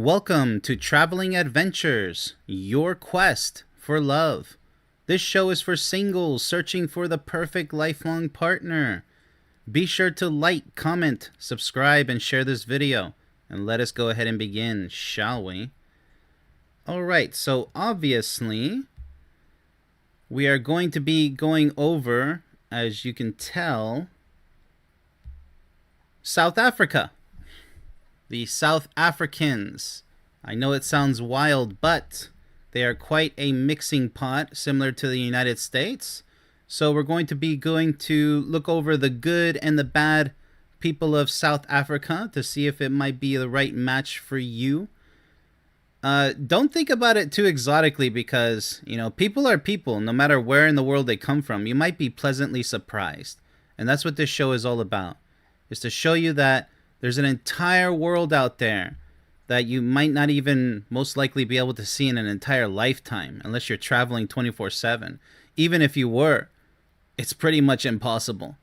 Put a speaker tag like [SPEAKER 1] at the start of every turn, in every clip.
[SPEAKER 1] Welcome to Traveling Adventures, your quest for love. This show is for singles searching for the perfect lifelong partner. Be sure to like, comment, subscribe, and share this video. And let us go ahead and begin, shall we? Alright, so obviously, we are going to be going over, as you can tell, South Africa. The South Africans. I know it sounds wild, but they are quite a mixing pot, similar to the United States. So we're going to look over the good and the bad people of South Africa to see if it might be the right match for you. Don't think about it too exotically because, people are people, no matter where in the world they come from. You might be pleasantly surprised. And that's what this show is all about, is to show you that there's an entire world out there that you might not even most likely be able to see in an entire lifetime unless you're traveling 24/7. Even if you were, it's pretty much impossible.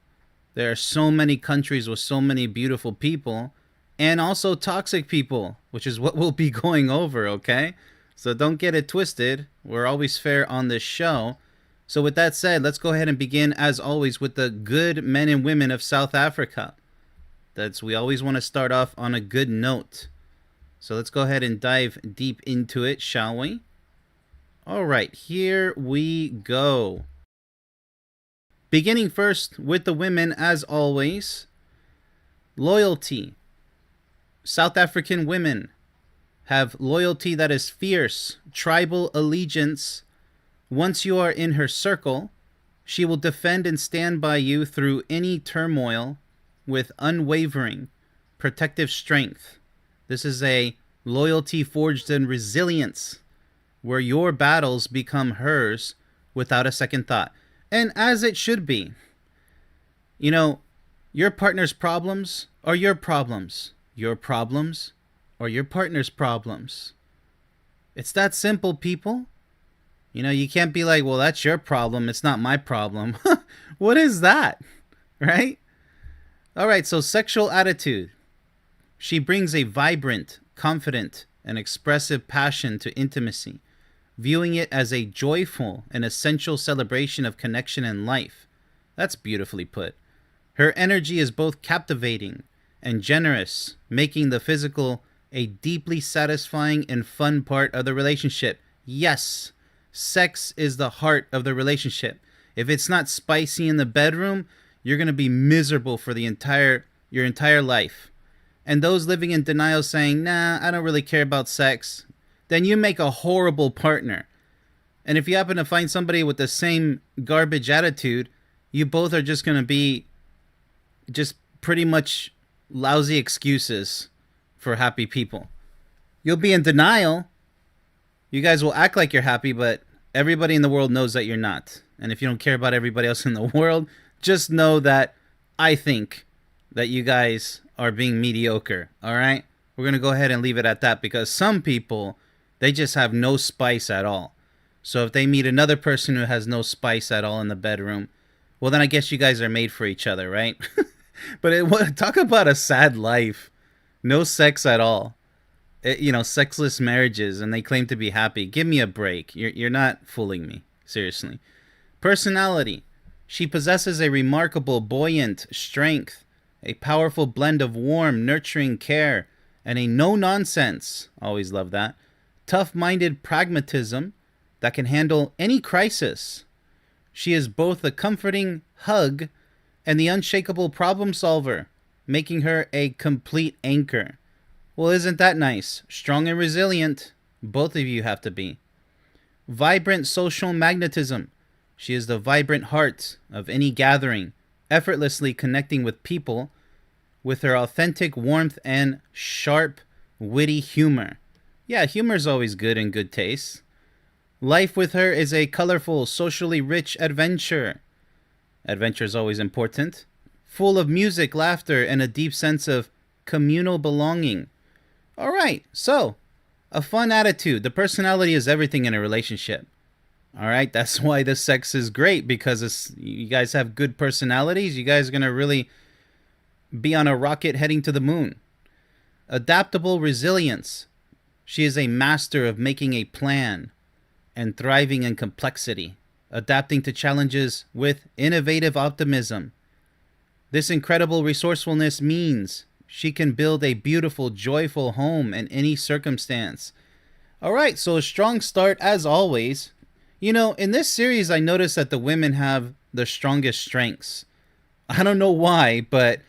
[SPEAKER 1] There are so many countries with so many beautiful people and also toxic people, which is what we'll be going over, okay? So don't get it twisted. We're always fair on this show. So with that said, let's go ahead and begin, as always, with the good men and women of South Africa. We always want to start off on a good note. So let's go ahead and dive deep into it, shall we? All right, here we go. Beginning first with the women, as always. Loyalty. South African women have loyalty that is fierce, tribal allegiance. Once you are in her circle, she will defend and stand by you through any turmoil with unwavering, protective strength. This is a loyalty forged in resilience, where your battles become hers without a second thought. And as it should be. Your partner's problems are your problems. Your problems are your partner's problems. It's that simple, people. You can't be like, well, that's your problem, it's not my problem. What is that? Right? Alright, so sexual attitude. She brings a vibrant, confident, and expressive passion to intimacy, viewing it as a joyful and essential celebration of connection and life. That's beautifully put. Her energy is both captivating and generous, making the physical a deeply satisfying and fun part of the relationship. Yes, sex is the heart of the relationship. If it's not spicy in the bedroom, you're going to be miserable for your entire life. And those living in denial saying, nah, I don't really care about sex, then you make a horrible partner. And if you happen to find somebody with the same garbage attitude, you both are just going to be just pretty much lousy excuses for happy people. You'll be in denial. You guys will act like you're happy, but everybody in the world knows that you're not. And if you don't care about everybody else in the world, just know that I think that you guys are being mediocre, all right? We're going to go ahead and leave it at that because some people, they just have no spice at all. So if they meet another person who has no spice at all in the bedroom, well, then I guess you guys are made for each other, right? But talk about a sad life. No sex at all. Sexless marriages, and they claim to be happy. Give me a break. You're not fooling me. Seriously. Personality. She possesses a remarkable buoyant strength, a powerful blend of warm, nurturing care, and a no-nonsense, always love that, tough-minded pragmatism that can handle any crisis. She is both the comforting hug and the unshakable problem solver, making her a complete anchor. Well, isn't that nice? Strong and resilient. Both of you have to be. Vibrant social magnetism. She is the vibrant heart of any gathering, effortlessly connecting with people with her authentic warmth and sharp, witty humor. Yeah, humor's always good in good taste. Life with her is a colorful, socially rich adventure. Adventure is always important. Full of music, laughter, and a deep sense of communal belonging. All right, so a fun attitude. The personality is everything in a relationship. All right, that's why the sex is great, because you guys have good personalities. You guys are going to really be on a rocket heading to the moon. Adaptable resilience. She is a master of making a plan and thriving in complexity, adapting to challenges with innovative optimism. This incredible resourcefulness means she can build a beautiful, joyful home in any circumstance. All right, so a strong start as always. You know, in this series, I noticed that the women have the strongest strengths. I don't know why, but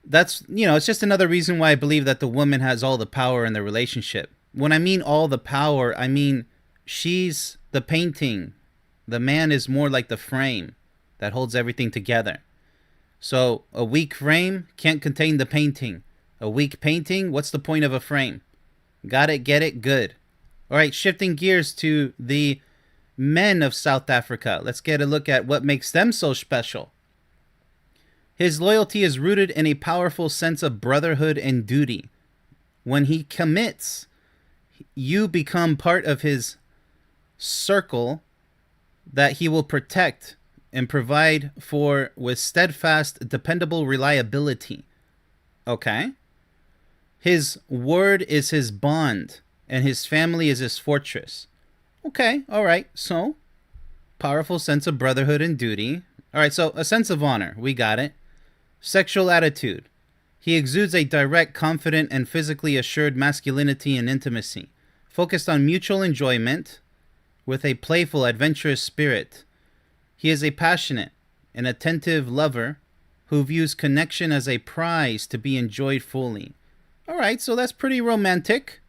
[SPEAKER 1] that's, it's just another reason why I believe that the woman has all the power in the relationship. When I mean all the power, I mean she's the painting. The man is more like the frame that holds everything together. So a weak frame can't contain the painting. A weak painting, what's the point of a frame? Got it, get it, good. All right, shifting gears to the men of South Africa. Let's get a look at what makes them so special. His loyalty is rooted in a powerful sense of brotherhood and duty. When he commits, you become part of his circle that he will protect and provide for with steadfast, dependable reliability. Okay? His word is his bond, and his family is his fortress. Okay, all right, so powerful sense of brotherhood and duty. All right, so a sense of honor, we got it. Sexual attitude. He exudes a direct, confident, and physically assured masculinity and intimacy, focused on mutual enjoyment with a playful, adventurous spirit. He is a passionate and attentive lover who views connection as a prize to be enjoyed fully. All right, so that's pretty romantic.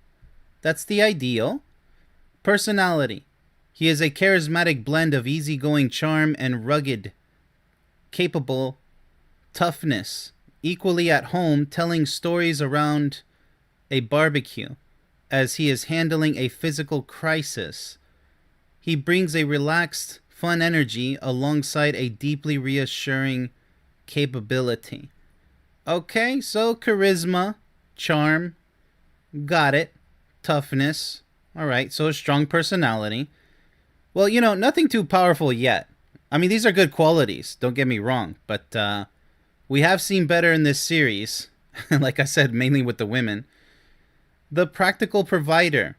[SPEAKER 1] That's the ideal. Personality. He is a charismatic blend of easygoing charm and rugged, capable toughness, equally at home telling stories around a barbecue as he is handling a physical crisis. He brings a relaxed, fun energy alongside a deeply reassuring capability. Okay, so charisma, charm, got it, toughness. All right, so a strong personality. Well, nothing too powerful yet. I mean, these are good qualities, don't get me wrong, but we have seen better in this series, like I said, mainly with the women. The practical provider.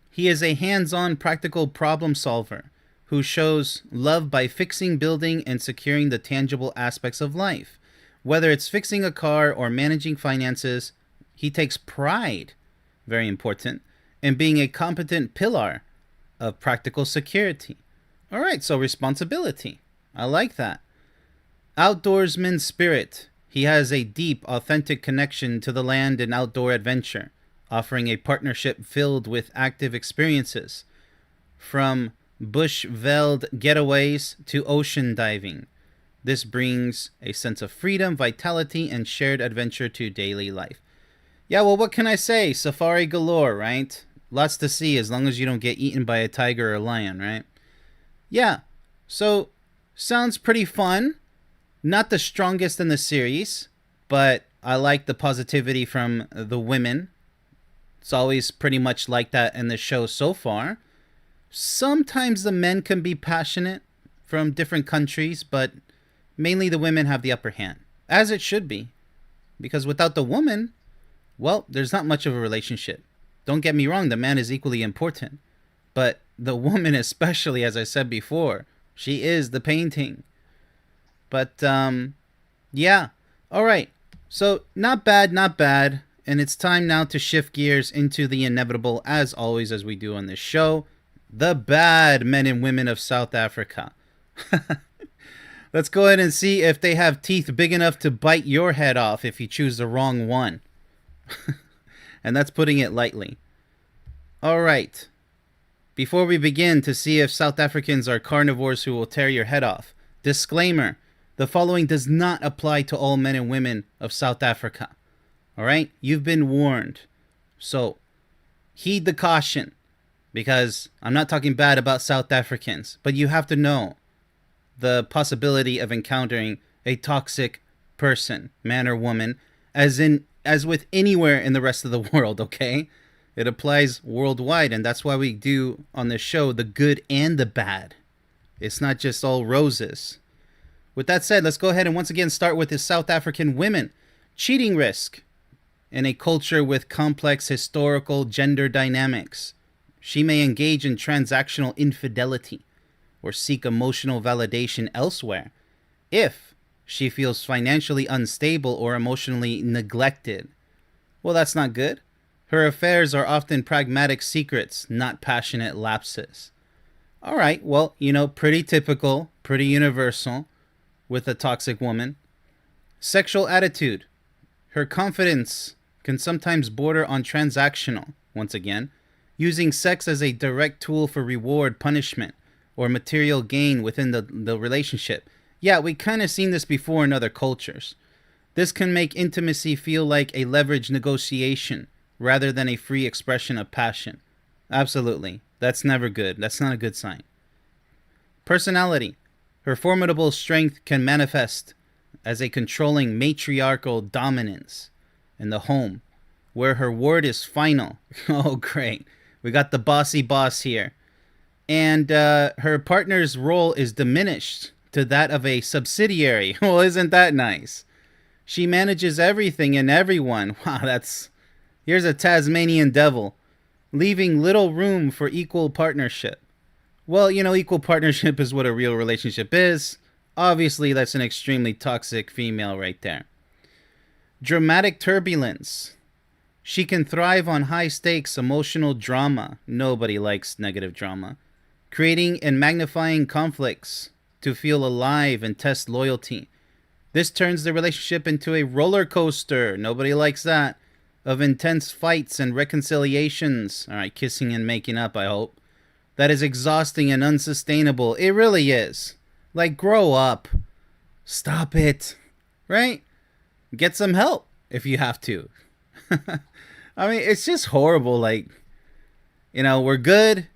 [SPEAKER 1] He is a hands-on practical problem solver who shows love by fixing, building, and securing the tangible aspects of life. Whether it's fixing a car or managing finances, he takes pride, very important, in being a competent pillar of practical security. All right, so responsibility. I like that. Outdoorsman spirit. He has a deep, authentic connection to the land and outdoor adventure, offering a partnership filled with active experiences, from bush-veld getaways to ocean diving. This brings a sense of freedom, vitality, and shared adventure to daily life. Yeah, well, what can I say? Safari galore, right? Lots to see as long as you don't get eaten by a tiger or a lion, right? Yeah, so sounds pretty fun. Not the strongest in the series, but I like the positivity from the women. It's always pretty much like that in the show so far. Sometimes the men can be passionate from different countries, but mainly the women have the upper hand, as it should be. Because without the woman, well, there's not much of a relationship. Don't get me wrong, the man is equally important. But the woman especially, as I said before, she is the painting. But, yeah. All right. So, not bad, not bad. And it's time now to shift gears into the inevitable, as always, as we do on this show. The bad men and women of South Africa. Let's go ahead and see if they have teeth big enough to bite your head off if you choose the wrong one. And that's putting it lightly. All right. Before we begin to see if South Africans are carnivores who will tear your head off, disclaimer. The following does not apply to all men and women of South Africa. All right? You've been warned. So, heed the caution. Because I'm not talking bad about South Africans. But you have to know the possibility of encountering a toxic person, man or woman, as with anywhere in the rest of the world, okay? It applies worldwide, and that's why we do on this show the good and the bad. It's not just all roses. With that said, let's go ahead and once again start with the South African women. Cheating risk. In a culture with complex historical gender dynamics, she may engage in transactional infidelity or seek emotional validation elsewhere if she feels financially unstable or emotionally neglected. Well, that's not good. Her affairs are often pragmatic secrets, not passionate lapses. All right, well, pretty typical, pretty universal with a toxic woman. Sexual attitude. Her confidence can sometimes border on transactional, once again, using sex as a direct tool for reward, punishment, or material gain within the relationship. Yeah, we kind of seen this before in other cultures. This can make intimacy feel like a leveraged negotiation rather than a free expression of passion. Absolutely. That's never good. That's not a good sign. Personality. Her formidable strength can manifest as a controlling matriarchal dominance in the home, where her word is final. Oh, great. We got the bossy boss here. And her partner's role is diminished to that of a subsidiary. Well, isn't that nice? She manages everything and everyone. Wow, here's a Tasmanian devil, leaving little room for equal partnership. Well, equal partnership is what a real relationship is. Obviously, that's an extremely toxic female right there. Dramatic turbulence. She can thrive on high-stakes emotional drama. Nobody likes negative drama. Creating and magnifying conflicts to feel alive and test loyalty. This turns the relationship into a roller coaster. Nobody likes that. Of intense fights and reconciliations. All right, kissing and making up, I hope. That is exhausting and unsustainable. It really is. Like, grow up. Stop it. Right? Get some help if you have to. I mean, it's just horrible. Like, we're good.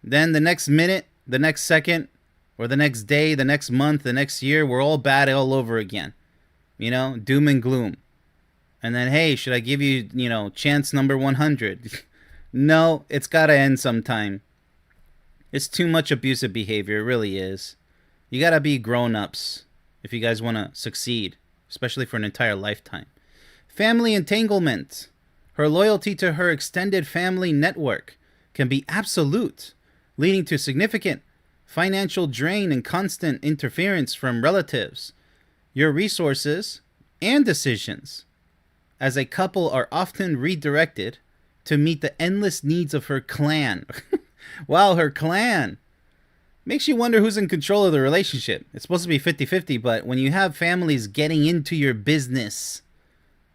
[SPEAKER 1] Then the next minute, the next second, or the next day, the next month, the next year, we're all bad all over again. Doom and gloom. And then, hey, should I give you, chance number 100? No, it's got to end sometime. It's too much abusive behavior. It really is. You got to be grown-ups if you guys want to succeed, especially for an entire lifetime. Family entanglement. Her loyalty to her extended family network can be absolute, leading to significant financial drain and constant interference from relatives. Your resources and decisions as a couple are often redirected to meet the endless needs of her clan. Wow, her clan. Makes you wonder who's in control of the relationship. It's supposed to be 50-50, but when you have families getting into your business,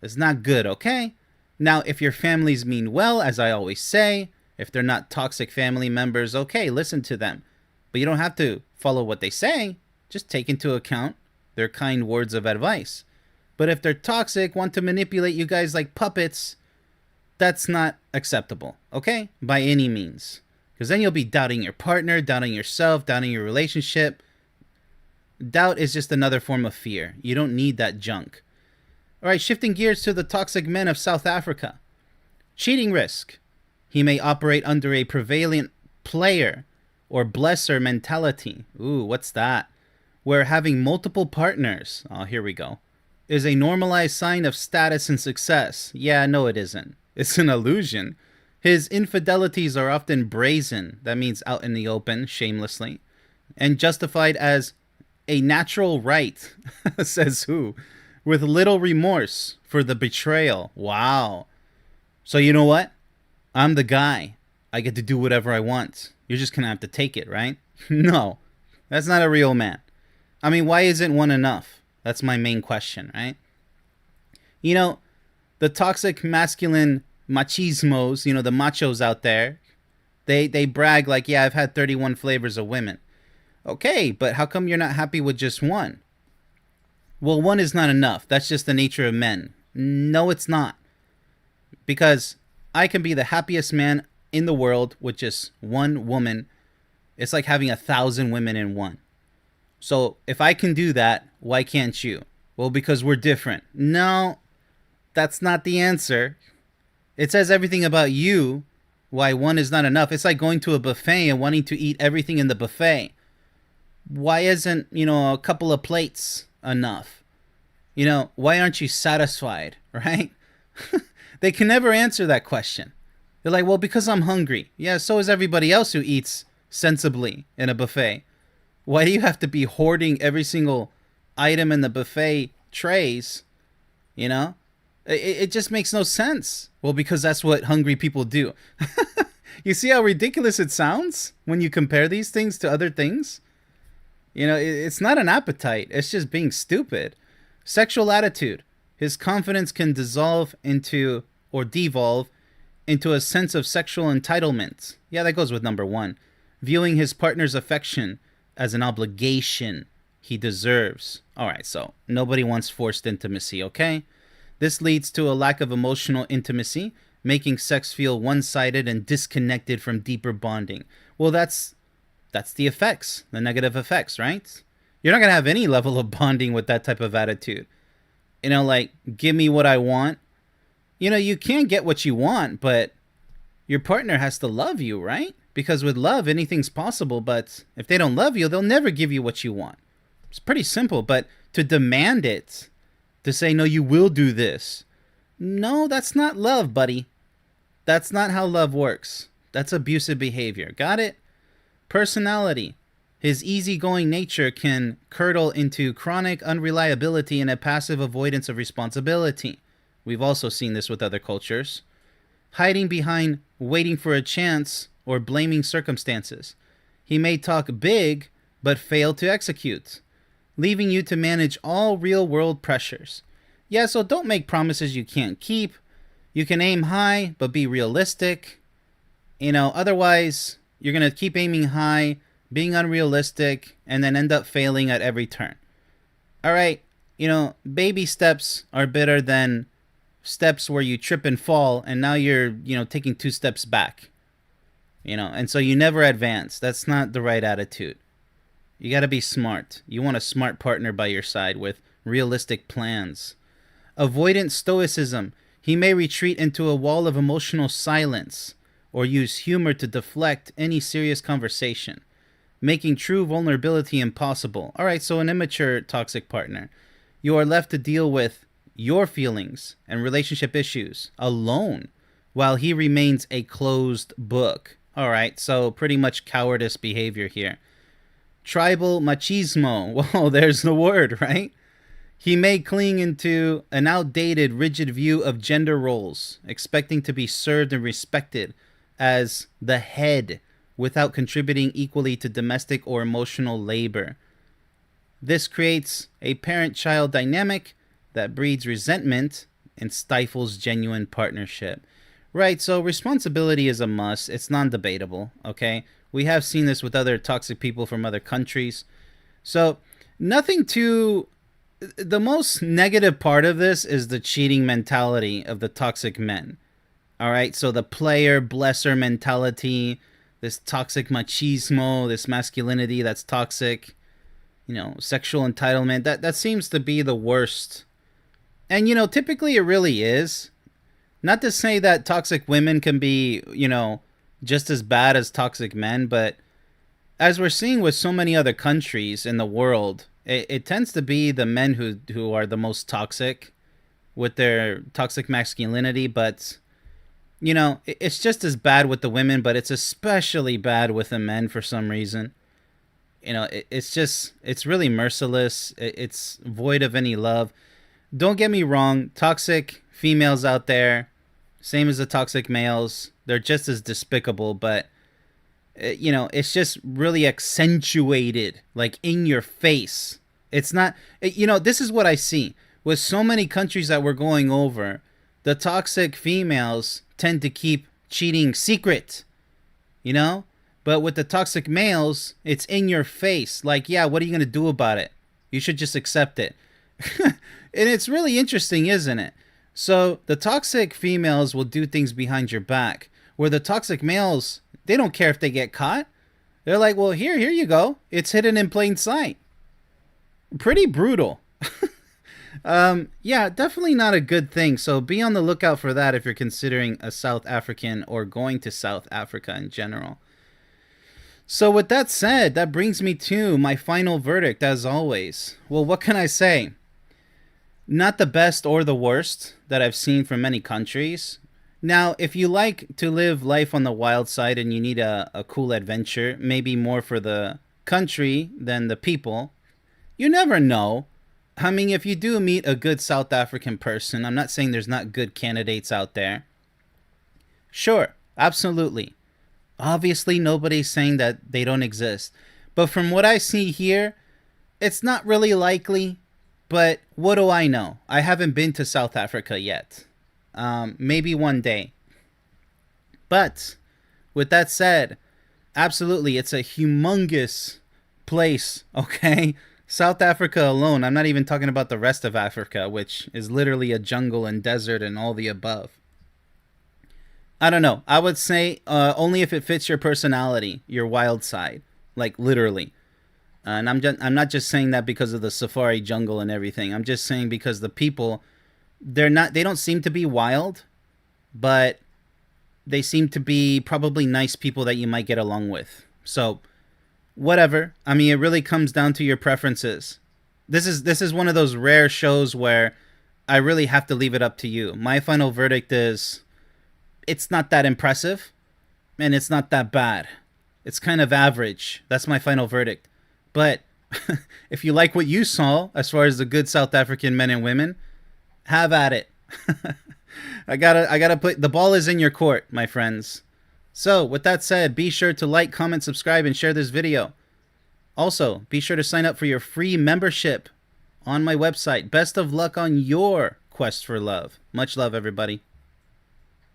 [SPEAKER 1] it's not good, okay? Now, if your families mean well, as I always say, if they're not toxic family members, okay, listen to them. But you don't have to follow what they say. Just take into account their kind words of advice. But if they're toxic, want to manipulate you guys like puppets, that's not acceptable, okay? By any means. Because then you'll be doubting your partner, doubting yourself, doubting your relationship. Doubt is just another form of fear. You don't need that junk. All right, shifting gears to the toxic men of South Africa. Cheating risk. He may operate under a prevalent player or blesser mentality. Ooh, what's that? Where having multiple partners, oh, here we go, is a normalized sign of status and success. Yeah, no, it isn't. It's an illusion. His infidelities are often brazen, that means out in the open, shamelessly, and justified as a natural right, says who, with little remorse for the betrayal. Wow. So you know what? I'm the guy. I get to do whatever I want. You're just going to have to take it, right? No, that's not a real man. I mean, why isn't one enough? That's my main question, right? The toxic masculine machismos, the machos out there, they brag like, yeah, I've had 31 flavors of women. Okay, but how come you're not happy with just one? Well, one is not enough. That's just the nature of men. No, it's not. Because I can be the happiest man in the world with just one woman. It's like having 1,000 women in one. So if I can do that, why can't you? Well, because we're different. No, that's not the answer. It says everything about you, why one is not enough. It's like going to a buffet and wanting to eat everything in the buffet. Why isn't, a couple of plates enough? Why aren't you satisfied, right? They can never answer that question. They're like, well, because I'm hungry. Yeah, so is everybody else who eats sensibly in a buffet. Why do you have to be hoarding every single item in the buffet trays? You know? It just makes no sense. Well, because that's what hungry people do. You see how ridiculous it sounds when you compare these things to other things? You know, it's not an appetite. It's just being stupid. Sexual attitude. His confidence can dissolve into or devolve into a sense of sexual entitlement. Yeah, that goes with number one. Viewing his partner's affection as an obligation he deserves. All right, so nobody wants forced intimacy, okay? This leads to a lack of emotional intimacy, making sex feel one-sided and disconnected from deeper bonding. Well, that's the effects, the negative effects, right? You're not going to have any level of bonding with that type of attitude. You know, like, give me what I want. You know, you can get what you want, but your partner has to love you, right? Because with love, anything's possible, but if they don't love you, they'll never give you what you want. It's pretty simple, but to demand it, to say, no, you will do this. No, that's not love, buddy. That's not how love works. That's abusive behavior. Got it? Personality. His easygoing nature can curdle into chronic unreliability and a passive avoidance of responsibility. We've also seen this with other cultures. Hiding behind waiting for a chance or blaming circumstances. He may talk big, but fail to execute, leaving you to manage all real-world pressures. Yeah, so don't make promises you can't keep. You can aim high, but be realistic. You know, otherwise, you're going to keep aiming high, being unrealistic, and then end up failing at every turn. All right, you know, baby steps are better than steps where you trip and fall, and now you're, you know, taking 2 steps back. You know, and so you never advance. That's not the right attitude. You got to be smart. You want a smart partner by your side with realistic plans. Avoidant stoicism. He may retreat into a wall of emotional silence or use humor to deflect any serious conversation, making true vulnerability impossible. All right, so an immature toxic partner. You are left to deal with your feelings and relationship issues alone while he remains a closed book. All right, so pretty much cowardice behavior here. Tribal machismo. Well, there's the word, right? He may cling into an outdated, rigid view of gender roles, expecting to be served and respected as the head without contributing equally to domestic or emotional labor. This creates a parent-child dynamic that breeds resentment and stifles genuine partnership. Right, so responsibility is a must. It's non-debatable, okay? We have seen this with other toxic people from other countries. So, nothing too... The most negative part of this is the cheating mentality of the toxic men. All right, so the player blesser mentality, this toxic machismo, this masculinity that's toxic, you know, sexual entitlement, that seems to be the worst. And, you know, typically it really is. Not to say that toxic women can be, you know, just as bad as toxic men, but as we're seeing with so many other countries in the world, it tends to be the men who are the most toxic with their toxic masculinity. But, you know, it's just as bad with the women, but it's especially bad with the men for some reason. You know, it's really merciless. It's void of any love. Don't get me wrong, toxic females out there, same as the toxic males, they're just as despicable, but, you know, it's just really accentuated, like in your face. It's not, you know, this is what I see. With so many countries that we're going over, the toxic females tend to keep cheating secret, you know? But with the toxic males, it's in your face. Like, yeah, what are you going to do about it? You should just accept it. And it's really interesting, isn't it? So the toxic females will do things behind your back, where the toxic males, they don't care if they get caught. They're like, well, here you go. It's hidden in plain sight. Pretty brutal. Yeah, definitely not a good thing. So be on the lookout for that if you're considering a South African or going to South Africa in general. So with that said, that brings me to my final verdict, as always. Well, what can I say? Not the best or the worst that I've seen from many countries. Now, if you like to live life on the wild side and you need a cool adventure, maybe more for the country than the people, you never know. I mean, if you do meet a good South African person, I'm not saying there's not good candidates out there. Sure, absolutely. Obviously, nobody's saying that they don't exist. But from what I see here, it's not really likely. But what do I know? I haven't been to South Africa yet. Maybe one day. But with that said, absolutely, it's a humongous place, okay? South Africa alone, I'm not even talking about the rest of Africa, which is literally a jungle and desert and all the above. I don't know. I would say only if it fits your personality, your wild side, like literally. And I'm not just saying that because of the safari jungle and everything. I'm just saying because the people, they don't seem to be wild, but they seem to be probably nice people that you might get along with. So, whatever. I mean, it really comes down to your preferences. This is one of those rare shows where I really have to leave it up to you. My final verdict is it's not that impressive and it's not that bad. It's kind of average. That's my final verdict. But if you like what you saw as far as the good South African men and women, have at it. I gotta put the ball is in your court, my friends. So with that said, be sure to like, comment, subscribe, and share this video. Also, be sure to sign up for your free membership on my website. Best of luck on your quest for love. Much love, everybody.